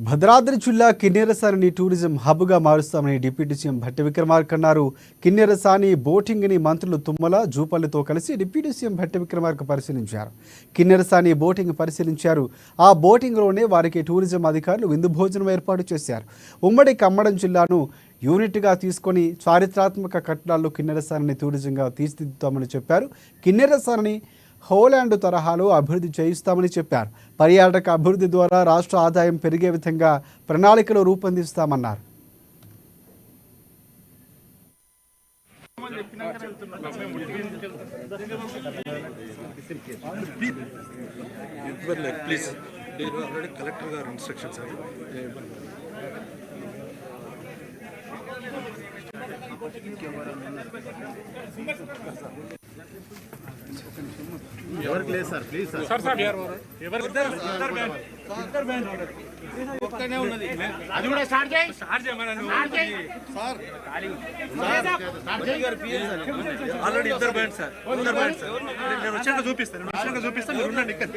భద్రాద్రి జిల్లా కిన్నెరసాని టూరిజం హబ్గా మారుస్తామని deputy CM Bhatti Vikramarka అన్నారు. కిన్నెరసాని బోటింగ్ని మంత్రులు తుమ్మల, జూపల్లితో కలిసి డిప్యూటీ సీఎం భట్టి విక్రమార్క పరిశీలించారు. కిన్నెరసాని బోటింగ్ పరిశీలించారు. ఆ బోటింగ్లోనే వారికి టూరిజం అధికారులు విందు భోజనం ఏర్పాటు చేశారు. ఉమ్మడి ఖమ్మం జిల్లాను యూనిట్గా తీసుకొని చారిత్రాత్మక కట్టడాల్లో కిన్నెరసాని టూరిజంగా తీర్చిదిద్దుతామని చెప్పారు. కిన్నెరసాని హోలాండ్ తరహాలో అభివృద్ధి చేయిస్తామని చెప్పారు. పర్యాటక అభివృద్ధి ద్వారా రాష్ట్ర ఆదాయం పెరిగే విధంగా ప్రణాళికలు రూపొందిస్తామన్నారు. ఎవరికి లేదు సార్, ప్లీజ్ సార్. అది కూడా స్టార్ట్ చేయి. ఆల్రెడీ ఇద్దరు బ్యాండ్ సార్, నేను వచ్చాక చూపిస్తాను. మీరు ఉండండి ఇక్కడ.